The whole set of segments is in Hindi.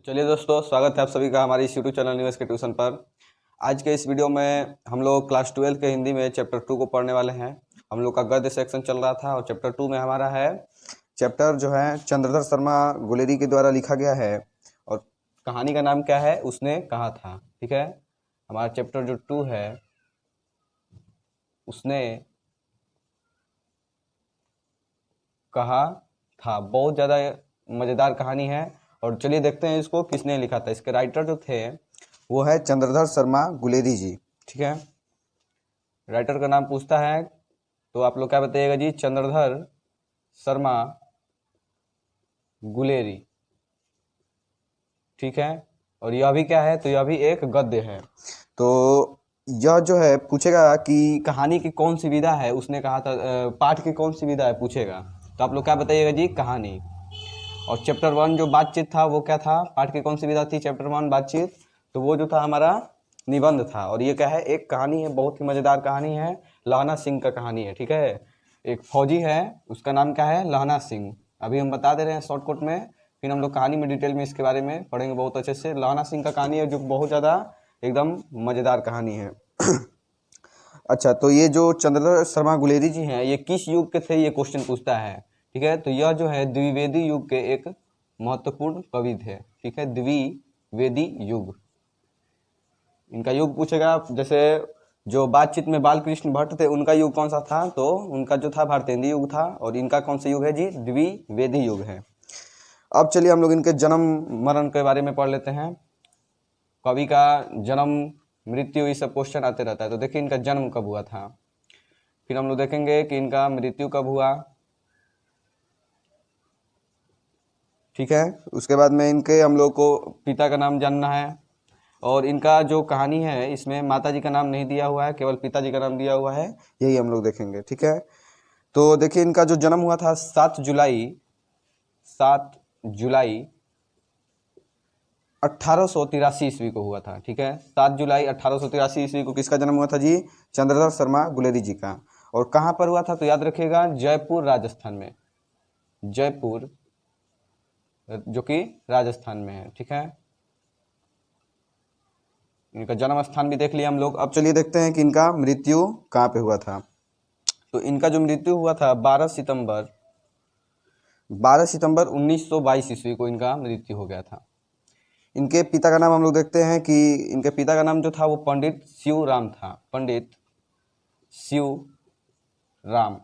चलिए दोस्तों, स्वागत है आप सभी का हमारे इस यूट्यूब चैनल न्यूज़ के ट्यूशन पर। आज के इस वीडियो में हम लोग क्लास 12 के हिंदी में चैप्टर 2 को पढ़ने वाले हैं। हम लोग का गद्य सेक्शन चल रहा था और चैप्टर 2 में हमारा है चैप्टर जो है चंद्रधर शर्मा गुलेरी के द्वारा लिखा गया है और कहानी का नाम क्या है, उसने कहा था। ठीक है, हमारा चैप्टर जो 2 है उसने कहा था। बहुत ज़्यादा मज़ेदार कहानी है और चलिए देखते हैं इसको किसने लिखा था। इसके राइटर जो थे वो है चंद्रधर शर्मा गुलेरी जी। ठीक है, राइटर का नाम पूछता है तो आप लोग क्या बताइएगा जी? चंद्रधर शर्मा गुलेरी। ठीक है, और यह भी क्या है? तो यह भी एक गद्य है। तो यह जो है पूछेगा कि कहानी की कौन सी विधा है, उसने कहा था पाठ की कौन सी विधा है पूछेगा। तो आप लोग क्या बताइएगा जी? कहानी। और चैप्टर 1 जो बातचीत था वो क्या था? पाठ की कौन सी विधा थी? चैप्टर 1 बातचीत। तो वो जो था हमारा निबंध था। और ये क्या है? एक कहानी है, बहुत ही मज़ेदार कहानी है। लहना सिंह का कहानी है। ठीक है, एक फौजी है, उसका नाम क्या है? लहना सिंह। अभी हम बता दे रहे हैं शॉर्टकट में, फिर हम लोग कहानी में डिटेल में इसके बारे में पढ़ेंगे बहुत अच्छे से। लहना सिंह का कहानी है जो बहुत ज़्यादा एकदम मज़ेदार कहानी है। अच्छा, तो ये जो चंद्रधर शर्मा गुलेरी जी हैं ये किस युग के थे, ये क्वेश्चन पूछता है। ठीक है, तो यह जो है द्विवेदी युग के एक महत्वपूर्ण कवि थे। ठीक है, द्विवेदी युग इनका युग पूछेगा। जैसे जो बातचीत में बालकृष्ण भट्ट थे उनका युग कौन सा था? तो उनका जो था भारतेंदु युग था। और इनका कौन सा युग है जी? द्विवेदी युग है। अब चलिए हम लोग इनके जन्म मरण के बारे में पढ़ लेते हैं। कवि का जन्म मृत्यु ये सब क्वेश्चन आते रहता है। तो देखिए इनका जन्म कब हुआ था, फिर हम लोग देखेंगे कि इनका मृत्यु कब हुआ। ठीक है, उसके बाद में इनके हम लोग को पिता का नाम जानना है। और इनका जो कहानी है इसमें माता जी का नाम नहीं दिया हुआ है, केवल पिताजी का नाम दिया हुआ है, यही हम लोग देखेंगे। ठीक है, तो देखिए इनका जो जन्म हुआ था 7 जुलाई 1883 ईस्वी को हुआ था। ठीक है, 7 जुलाई 1883 ईस्वी को किसका जन्म हुआ था जी? चंद्रधर शर्मा गुलेरी जी का। और कहाँ पर हुआ था? तो याद रखिएगा जयपुर राजस्थान में। जयपुर जो कि राजस्थान में है। ठीक है, इनका जन्म स्थान भी देख लिया हम लोग। अब चलिए देखते हैं कि इनका मृत्यु कहाँ पे हुआ था। तो इनका जो मृत्यु हुआ था 12 सितंबर 1922 ईस्वी को इनका मृत्यु हो गया था। इनके पिता का नाम हम लोग देखते हैं कि इनके पिता का नाम जो था वो पंडित शिवराम था। पंडित शिवराम।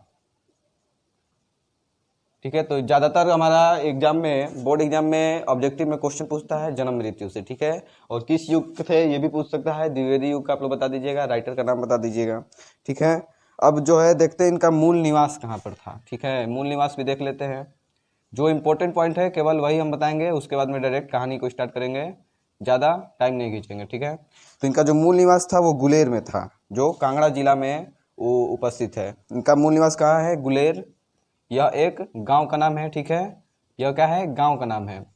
ठीक है, तो ज़्यादातर हमारा एग्जाम में, बोर्ड एग्जाम में ऑब्जेक्टिव में क्वेश्चन पूछता है जन्म मृत्यु से। ठीक है, और किस युग के थे ये भी पूछ सकता है। द्विवेदी युग का आप लोग बता दीजिएगा, राइटर का नाम बता दीजिएगा। ठीक है, अब जो है देखते हैं इनका मूल निवास कहाँ पर था। ठीक है, मूल निवास भी देख लेते हैं। जो इम्पोर्टेंट पॉइंट है केवल वही हम बताएंगे, उसके बाद में डायरेक्ट कहानी को स्टार्ट करेंगे, ज़्यादा टाइम नहीं खींचेंगे। ठीक है, तो इनका जो मूल निवास था वो गुलेर में था, जो कांगड़ा जिला में वो उपस्थित है। इनका मूल निवास कहाँ है? गुलेर। यह एक गांव का नाम है। ठीक है, यह क्या है? गांव का नाम है।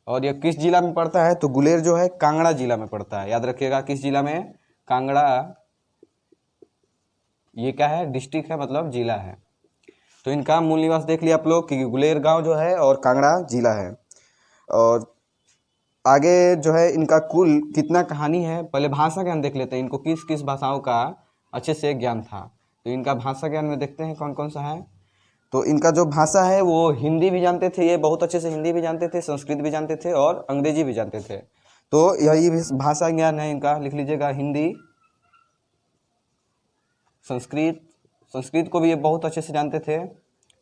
और यह किस जिला में पड़ता है? तो गुलेर जो है कांगड़ा जिला में पड़ता है। याद रखिएगा किस जिला में? कांगड़ा। ये क्या है? डिस्ट्रिक्ट है, मतलब जिला है। तो इनका मूल निवास देख लिया आप लोग कि गुलेर गांव जो है और कांगड़ा जिला है। और आगे जो है इनका कुल कितना कहानी है, पहले भाषा ज्ञान देख लेते हैं। इनको किस किस भाषाओं का अच्छे से ज्ञान था। तो इनका भाषा ज्ञान में देखते हैं कौन कौन सा है। तो इनका जो भाषा है वो हिंदी भी जानते थे, ये बहुत अच्छे से हिंदी भी जानते थे, संस्कृत भी जानते थे और अंग्रेजी भी जानते थे। तो यही भाषा ज्ञान है इनका, लिख लीजिएगा हिंदी, संस्कृत। संस्कृत को भी ये बहुत अच्छे से जानते थे।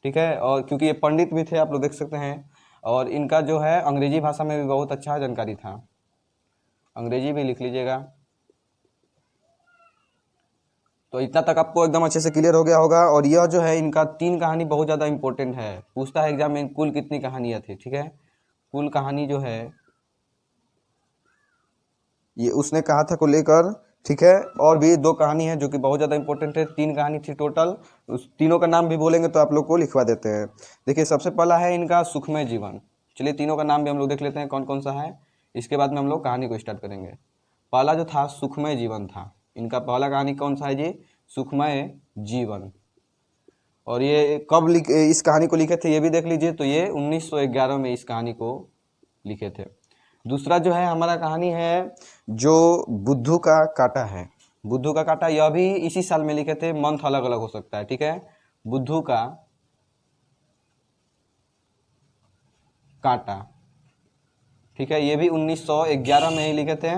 ठीक है, और क्योंकि ये पंडित भी थे, आप लोग देख सकते हैं। और इनका जो है अंग्रेजी भाषा में भी बहुत अच्छा जानकारी था, अंग्रेजी भी लिख लीजिएगा। तो इतना तक आपको एकदम अच्छे से क्लियर हो गया होगा। और यह जो है इनका 3 कहानी बहुत ज़्यादा इंपॉर्टेंट है, पूछता है एग्जाम में कुल कितनी कहानियाँ थी। ठीक है, कुल कहानी जो है ये उसने कहा था को लेकर। ठीक है, और भी 2 कहानी है जो कि बहुत ज़्यादा इंपॉर्टेंट है। 3 कहानी थी टोटल, उस तीनों का नाम भी बोलेंगे तो आप लोग को लिखवा देते हैं। देखिए सबसे पहला है इनका सुखमय जीवन। चलिए तीनों का नाम भी हम लोग देख लेते हैं कौन कौन सा है, इसके बाद में हम लोग कहानी को स्टार्ट करेंगे। पहला जो था सुखमय जीवन था। इनका पहला कहानी कौन सा है जी? सुखमय जीवन। और ये कब इस कहानी को लिखे थे ये भी देख लीजिए। तो ये 1911 में इस कहानी को लिखे थे। दूसरा जो है हमारा कहानी है जो बुद्धू का कांटा है। बुद्धू का कांटा, यह भी इसी साल में लिखे थे, मंथ अलग अलग हो सकता है, ठीक है। बुद्धू का कांटा, ठीक है, ये भी 1911 में ही लिखे थे।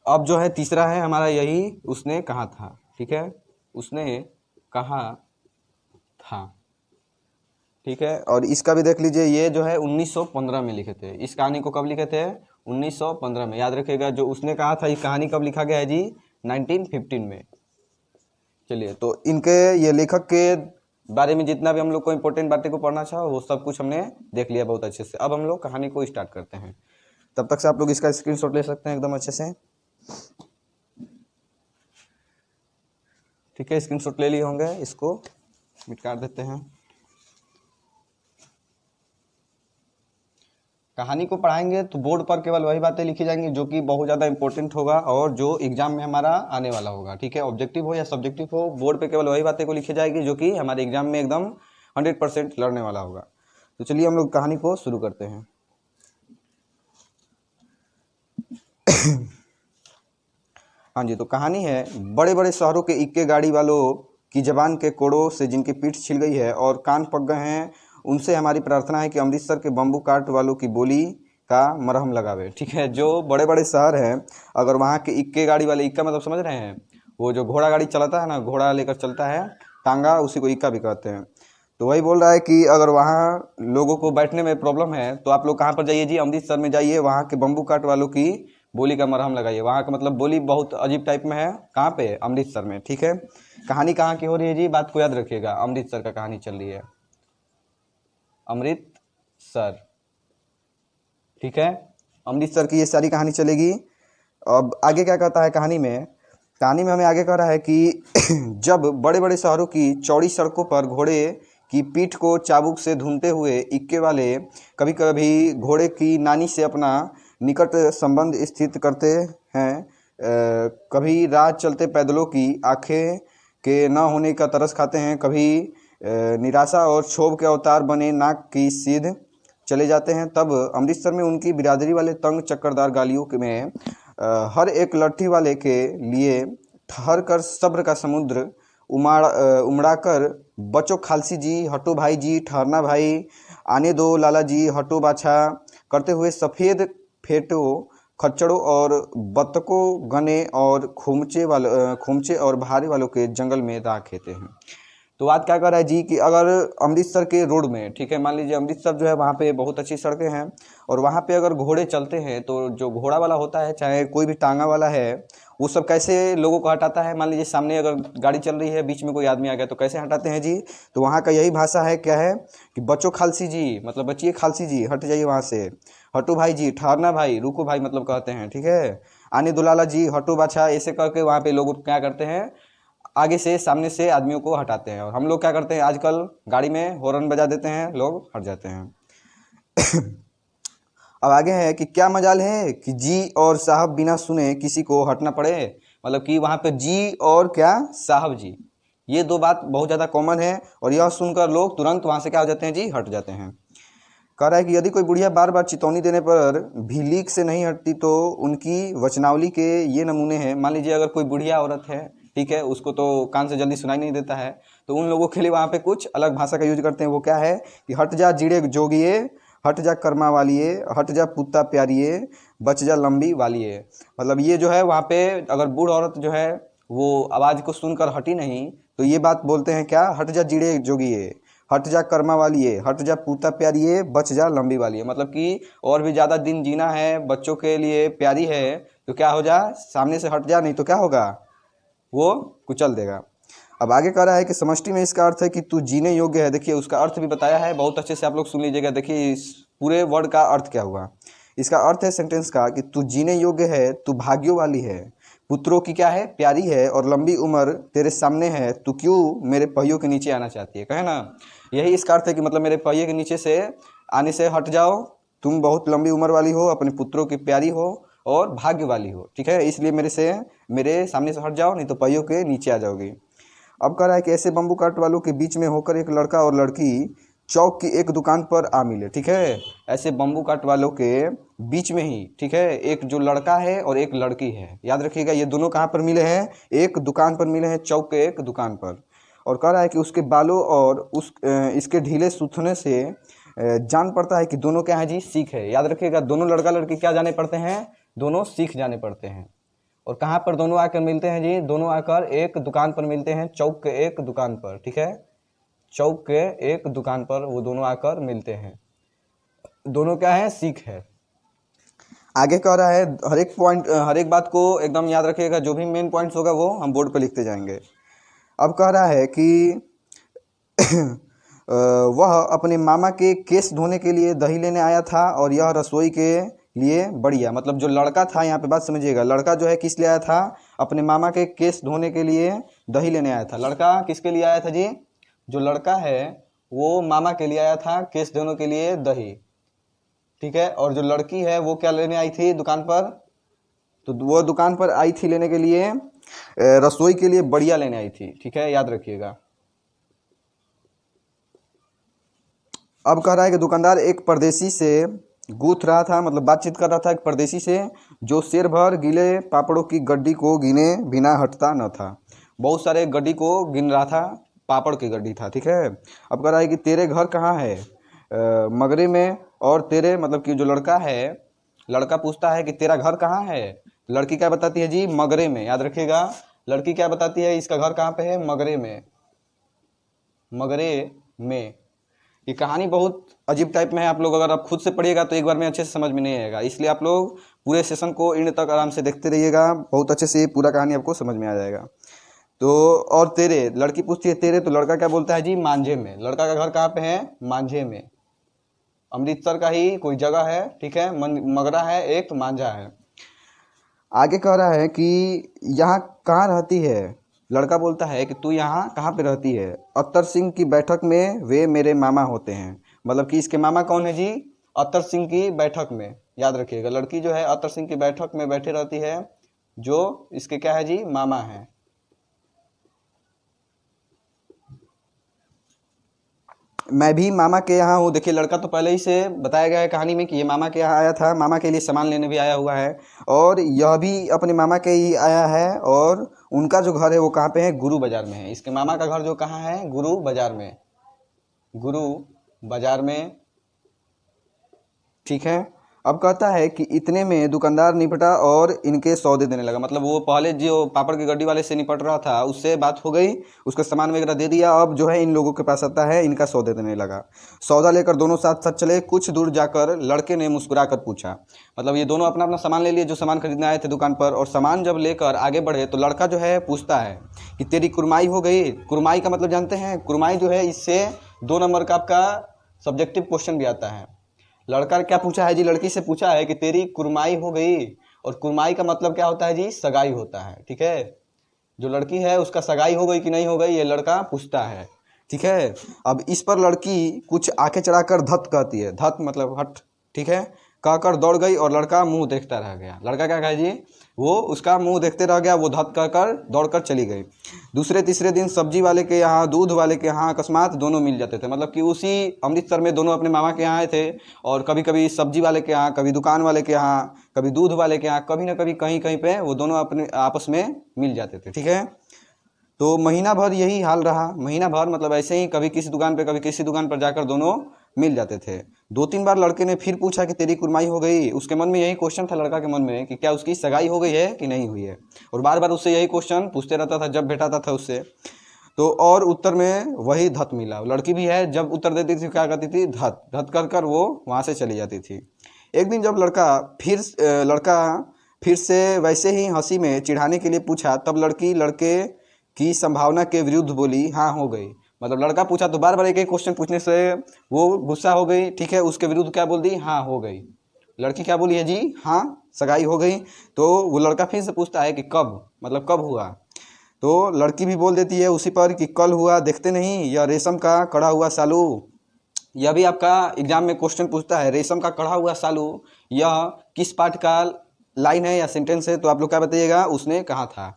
अब जो है तीसरा है हमारा यही उसने कहा था, ठीक है, उसने कहा था, ठीक है। और इसका भी देख लीजिए, ये जो है 1915 में लिखे थे। इस कहानी को कब लिखे थे? 1915 में। याद रखिएगा, जो उसने कहा था, ये कहानी कब लिखा गया है जी? 1915 में। चलिए, तो इनके ये लेखक के बारे में जितना भी हम लोग को इंपॉर्टेंट बातें को पढ़ना चाहो वो सब कुछ हमने देख लिया बहुत अच्छे से। अब हम लोग कहानी को स्टार्ट करते हैं। तब तक से आप लोग इसका स्क्रीनशॉट ले सकते हैं एकदम अच्छे से, ठीक है। स्क्रीनशॉट ले लिए होंगे, इसको मिटा देते हैं। कहानी को पढ़ाएंगे तो बोर्ड पर केवल वही बातें लिखी जाएंगी जो कि बहुत ज़्यादा इंपॉर्टेंट होगा और जो एग्जाम में हमारा आने वाला होगा, ठीक है। ऑब्जेक्टिव हो या सब्जेक्टिव हो, बोर्ड पे केवल वही बातें को लिखी जाएगी जो कि हमारे एग्जाम में एकदम 100% लड़ने वाला होगा। तो चलिए हम लोग कहानी को शुरू करते हैं। हाँ जी, तो कहानी है, बड़े बड़े शहरों के इक्के गाड़ी वालों की जबान के कोड़ों से जिनकी पीठ छिल गई है और कान पक गए हैं, उनसे हमारी प्रार्थना है कि अमृतसर के बम्बू काट वालों की बोली का मरहम लगावे, ठीक है। जो बड़े बड़े शहर हैं, अगर वहाँ के इक्के गाड़ी वाले, इक्का मतलब समझ रहे हैं, वो जो घोड़ा गाड़ी चलाता है ना, घोड़ा लेकर चलता है टांगा, उसी को इक्का भी कहते हैं। तो वही बोल रहा है कि अगर वहाँ लोगों को बैठने में प्रॉब्लम है तो आप लोग कहाँ पर जाइए जी? अमृतसर में जाइए, वहाँ के बम्बू काट वालों की बोली का मरहम लगाइए। वहाँ का मतलब बोली बहुत अजीब टाइप में है। कहाँ पे? अमृतसर में, ठीक है। कहानी कहाँ की हो रही है जी? बात को याद रखिएगा, अमृतसर का कहानी चल रही है, अमृतसर, ठीक है। अमृतसर की ये सारी कहानी चलेगी। अब आगे क्या कहता है कहानी में? कहानी में हमें आगे कह रहा है कि जब बड़े बड़े शहरों की चौड़ी सड़कों पर घोड़े की पीठ को चाबुक से ढूंढते हुए इक्के वाले कभी कभी घोड़े की नानी से अपना निकट संबंध स्थित करते हैं, कभी राह चलते पैदलों की आंखें के न होने का तरस खाते हैं, कभी निराशा और क्षोभ के अवतार बने नाक की सीध चले जाते हैं, तब अमृतसर में उनकी बिरादरी वाले तंग चक्करदार गालियों में हर एक लट्ठी वाले के लिए ठहर कर सब्र का समुद्र उमड़ाकर बचो खालसी जी, हटो भाई जी, ठहरना भाई, आने दो लाला जी, हटो बाछा करते हुए सफ़ेद फेटो खच्चरों और बतकों गने और खोमचे और भारे वालों के जंगल में राह खेते हैं। तो बात क्या कर रहा है जी कि अगर अमृतसर के रोड में, ठीक है, मान लीजिए अमृतसर जो है वहाँ पे बहुत अच्छी सड़कें हैं और वहाँ पे अगर घोड़े चलते हैं तो जो घोड़ा वाला होता है, चाहे कोई भी टांगा वाला है, वो सब कैसे लोगों को हटाता है? मान लीजिए सामने अगर गाड़ी चल रही है, बीच में कोई आदमी आ गया तो कैसे हटाते हैं जी? तो वहाँ का यही भाषा है, क्या है कि बचो खालसी जी, मतलब बचिए खालसी जी, हट जाइए वहाँ से, हटो भाई जी, ठहरना भाई, रुको भाई मतलब कहते हैं, ठीक है, आने दो लाला जी, हटो बाछा, ऐसे करके वहाँ पे लोग क्या करते हैं, आगे से सामने से आदमियों को हटाते हैं। और हम लोग क्या करते हैं आजकल, गाड़ी में हॉर्न बजा देते हैं, लोग हट जाते हैं। अब आगे है कि क्या मजाल है कि जी और साहब बिना सुने किसी को हटना पड़े, मतलब कि वहाँ पे जी और क्या साहब जी, ये दो बात बहुत ज़्यादा कॉमन है और यह सुनकर लोग तुरंत वहाँ से क्या हो जाते हैं जी? हट जाते हैं। कह रहा है कि यदि कोई बुढ़िया बार बार चेतावनी देने पर भी लीक से नहीं हटती तो उनकी वचनावली के ये नमूने हैं। मान लीजिए अगर कोई बुढ़िया औरत है, ठीक है, उसको तो कान से जल्दी सुनाई नहीं देता है, तो उन लोगों के लिए वहाँ पे कुछ अलग भाषा का यूज करते हैं। वो क्या है कि हट जा जीड़े जोगिए, हट जा कर्मा वालिए, हट जा पुत्ता प्यारिए, बच जा लंबी वालिए। मतलब ये जो है वहाँ पे अगर बूढ़ औरत जो है वो आवाज़ को सुनकर हटी नहीं तो ये बात बोलते हैं क्या? हट जा जीड़े जोगिए, हट जा कर्मा वालिए, हट जा पूता प्यारिए, बच जा लंबी वालिए। मतलब कि और भी ज़्यादा दिन जीना है, बच्चों के लिए प्यारी है, तो क्या हो जा, सामने से हट जा, नहीं तो क्या होगा, वो कुचल देगा। अब आगे कह रहा है कि समष्टि में इसका अर्थ है कि तू जीने योग्य है। देखिए उसका अर्थ भी बताया है, बहुत अच्छे से आप लोग सुन लीजिएगा। देखिए इस पूरे वर्ड का अर्थ क्या हुआ। इसका अर्थ है सेंटेंस का कि तू जीने योग्य है, तू भाग्यों वाली है, पुत्रों की क्या है, प्यारी है, और लंबी उम्र तेरे सामने है, तू क्यों मेरे पहियों के नीचे आना चाहती है? कहे ना, यही इसका अर्थ है कि मतलब मेरे पहिए के नीचे से आने से हट जाओ, तुम बहुत लंबी उम्र वाली हो, अपने पुत्रों की प्यारी हो और भाग्य वाली हो, ठीक है, इसलिए मेरे सामने से हट जाओ, नहीं तो पहियों के नीचे आ जाओगी। अब कह रहा है कि ऐसे बम्बू काट वालों के बीच में होकर एक लड़का और लड़की चौक की एक दुकान पर आ मिले। ठीक है, ऐसे बम्बू काट वालों के बीच में ही, ठीक है, एक जो लड़का है और एक लड़की है। याद रखिएगा, ये दोनों कहाँ पर मिले हैं? एक दुकान पर मिले हैं, चौक के एक दुकान पर। और कह रहा है कि उसके बालों और इसके ढीले सूथने से जान पड़ता है कि दोनों क्या है जी? सिख है। याद रखिएगा, दोनों लड़का लड़की क्या जाने पड़ते हैं? दोनों सिख जाने पड़ते हैं। और कहाँ पर दोनों आकर मिलते हैं जी? दोनों आकर एक दुकान पर मिलते हैं, चौक के एक दुकान पर। ठीक है, चौक के एक दुकान पर वो दोनों आकर मिलते हैं। दोनों क्या है? सिख है। आगे कह रहा है, हर एक पॉइंट, हर एक बात को एकदम याद रखिएगा, जो भी मेन पॉइंट्स होगा वो हम बोर्ड पर लिखते जाएंगे। अब कह रहा है कि वह अपने मामा के केस धोने के लिए दही लेने आया था और यह रसोई के लिए बढ़िया। मतलब जो लड़का था, यहाँ पे बात समझिएगा, लड़का जो है किस लिए आया था? अपने मामा के केस धोने के लिए दही लेने आया था। लड़का किसके लिए आया था जी? जो लड़का है वो मामा के लिए आया था, केस धोने के लिए दही। ठीक है, और जो लड़की है वो क्या लेने आई थी दुकान पर? तो वो दुकान पर आई थी लेने के लिए रसोई के लिए बढ़िया लेने आई थी। ठीक है, याद रखिएगा। अब कह रहा है कि दुकानदार एक परदेसी से गूथ रहा था, मतलब बातचीत कर रहा था एक परदेसी से, जो शेर भर गीले पापड़ों की गड्डी को गिने बिना हटता न था। बहुत सारे गड्डी को गिन रहा था, पापड़ की गड्डी था। ठीक है, अब कह रहा है कि तेरे घर कहाँ है? मगरे में। और तेरे, मतलब कि जो लड़का है, लड़का पूछता है कि तेरा घर कहाँ है? लड़की क्या बताती है जी? मगरे में। याद रखिएगा, लड़की क्या बताती है? इसका घर कहाँ पे है? मगरे में। मगरे में। ये कहानी बहुत अजीब टाइप में है। आप लोग अगर आप खुद से पढ़िएगा तो एक बार में अच्छे से समझ में नहीं आएगा, इसलिए आप लोग पूरे सेशन को एंड तक आराम से देखते रहिएगा, बहुत अच्छे से पूरा कहानी आपको समझ में आ जाएगा। तो और तेरे, लड़की पूछती है तेरे, तो लड़का क्या बोलता है जी? मांझे में। लड़का का घर कहाँ पे है? मांझे में। अमृतसर का ही कोई जगह है। ठीक है, मगरा है एक, मांझा है। आगे कह रहा है कि यहाँ कहाँ रहती है? लड़का बोलता है कि तू यहाँ कहाँ पे रहती है? अत्तर सिंह की बैठक में, वे मेरे मामा होते हैं। मतलब कि इसके मामा कौन है जी? अत्तर सिंह की बैठक में। याद रखिएगा, लड़की जो है अत्तर सिंह की बैठक में बैठी रहती है, जो इसके क्या है जी? मामा है। मैं भी मामा के यहाँ हूँ। देखिए, लड़का तो पहले ही से बताया गया है कहानी में कि ये मामा के यहाँ आया था, मामा के लिए सामान लेने भी आया हुआ है, और यह भी अपने मामा के ही आया है। और उनका जो घर है वो कहाँ पे है? गुरु बाजार में है। इसके मामा का घर जो कहाँ है? गुरु बाजार में। गुरु बाजार में। ठीक है, अब कहता है कि इतने में दुकानदार निपटा और इनके सौदे देने लगा। मतलब वो पहले जो पापड़ की गड्डी वाले से निपट रहा था, उससे बात हो गई, उसका सामान वगैरह दे दिया, अब जो है इन लोगों के पास आता है, इनका सौदे देने लगा। सौदा लेकर दोनों साथ साथ चले। कुछ दूर जाकर लड़के ने मुस्कुरा कर पूछा, मतलब ये दोनों अपना अपना सामान ले लिए, जो सामान खरीदने आए थे दुकान पर, और सामान जब लेकर आगे बढ़े तो लड़का जो है पूछता है कि तेरी कुरमाई हो गई? कुरमाई का मतलब जानते हैं? कुरमाई जो है, इससे 2 नंबर का आपका सब्जेक्टिव क्वेश्चन भी आता है। लड़का क्या पूछा है जी? लड़की से पूछा है कि तेरी कुरमाई हो गई, और कुरमाई का मतलब क्या होता है जी? सगाई होता है। ठीक है, जो लड़की है उसका सगाई हो गई कि नहीं हो गई, ये लड़का पूछता है। ठीक है, अब इस पर लड़की कुछ आंखें चढ़ाकर धत कहती है। धत मतलब हट। ठीक है, कहकर दौड़ गई और लड़का मुंह देखता रह गया। लड़का क्या कहे जी? वो उसका मुंह देखते रह गया, वो धत कहकर दौड़कर चली गई। दूसरे तीसरे दिन सब्जी वाले के यहाँ, दूध वाले के यहाँ अकस्मात दोनों मिल जाते थे। मतलब कि उसी अमृतसर में दोनों अपने मामा के यहाँ आए थे, और कभी कभी सब्जी वाले के यहाँ, कभी दुकान वाले के यहाँ, कभी दूध वाले के यहाँ, कभी ना कभी कहीं कहीं पे वो दोनों अपने आपस में मिल जाते थे। ठीक है, तो महीना भर यही हाल रहा। महीना भर मतलब ऐसे ही कभी किसी दुकान पे कभी किसी दुकान पर जाकर दोनों मिल जाते थे। 2-3 बार लड़के ने फिर पूछा कि तेरी कुरमाई हो गई। उसके मन में यही क्वेश्चन था, लड़का के मन में, कि क्या उसकी सगाई हो गई है कि नहीं हुई है, और बार बार उससे यही क्वेश्चन पूछते रहता था जब भेटाता था उससे। तो और उत्तर में वही धत मिला। लड़की भी है, जब उत्तर देती थी क्या करती थी? धत धत कर कर वो वहाँ से चली जाती थी। एक दिन जब लड़का फिर से वैसे ही हंसी में चिढ़ाने के लिए पूछा, तब लड़की लड़के की संभावना के विरुद्ध बोली, हाँ हो गई। मतलब लड़का पूछा तो बार बार एक एक क्वेश्चन पूछने से वो गुस्सा हो गई। ठीक है, उसके विरुद्ध क्या बोल दी? हाँ हो गई। लड़की क्या बोली है जी? हाँ सगाई हो गई। तो वो लड़का फिर से पूछता है कि कब, मतलब कब हुआ? तो लड़की भी बोल देती है उसी पर कि कल हुआ, देखते नहीं यह रेशम का कड़ा हुआ सालू। यह भी आपका एग्जाम में क्वेश्चन पूछता है, रेशम का कड़ा हुआ सालू, यह किस पाठ का लाइन है या सेंटेंस है? तो आप लोग क्या बताइएगा? उसने कहा था।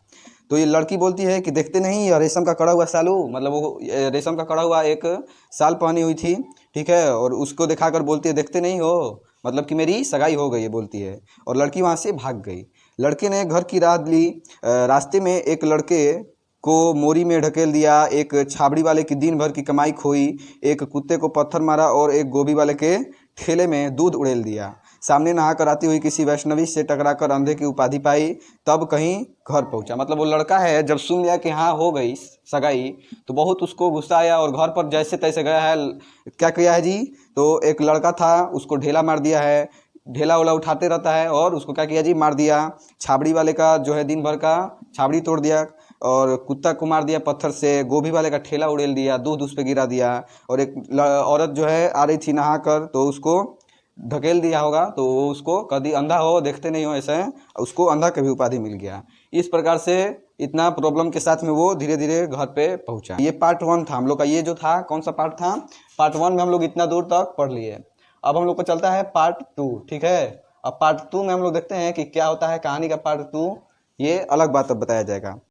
तो ये लड़की बोलती है कि देखते नहीं ये रेशम का कड़ा हुआ सालू, मतलब वो रेशम का कड़ा हुआ एक साल पहनी हुई थी, ठीक है, और उसको दिखाकर बोलती है देखते नहीं हो, मतलब कि मेरी सगाई हो गई है बोलती है, और लड़की वहाँ से भाग गई। लड़के ने घर की राह ली। रास्ते में एक लड़के को मोरी में ढकेल दिया, एक छाबड़ी वाले की दिन भर की कमाई खोई, एक कुत्ते को पत्थर मारा और एक गोभी वाले के ठेले में दूध उड़ेल दिया। सामने नहाकर आती हुई किसी वैष्णवी से टकराकर अंधे की उपाधि पाई, तब कहीं घर पहुंचा। मतलब वो लड़का है जब सुन लिया कि हाँ हो गई सगाई, तो बहुत उसको गुस्सा आया और घर पर जैसे तैसे गया है। क्या किया है जी, तो एक लड़का था उसको ढेला मार दिया है, ढेला वोला उठाते रहता है और उसको क्या किया जी, मार दिया। छाबड़ी वाले का जो है दिन भर का छाबड़ी तोड़ दिया, और कुत्ता को मार दिया पत्थर से, गोभी वाले का ठेला उड़ेल दिया, दूध उस पर गिरा दिया, और एक औरत जो है आ रही थी नहा कर तो उसको ढकेल दिया होगा, तो वो उसको कभी अंधा हो देखते नहीं हो ऐसे, उसको अंधा की भी उपाधि मिल गया। इस प्रकार से इतना प्रॉब्लम के साथ में वो धीरे धीरे घर पे पहुंचा। ये पार्ट 1 था हम लोग का। ये जो था कौन सा पार्ट था, पार्ट 1 में हम लोग इतना दूर तक पढ़ लिए। अब हम लोग को चलता है पार्ट 2, ठीक है। अब पार्ट 2 में हम लोग देखते हैं कि क्या होता है कहानी का पार्ट 2, ये अलग बात अब बताया जाएगा।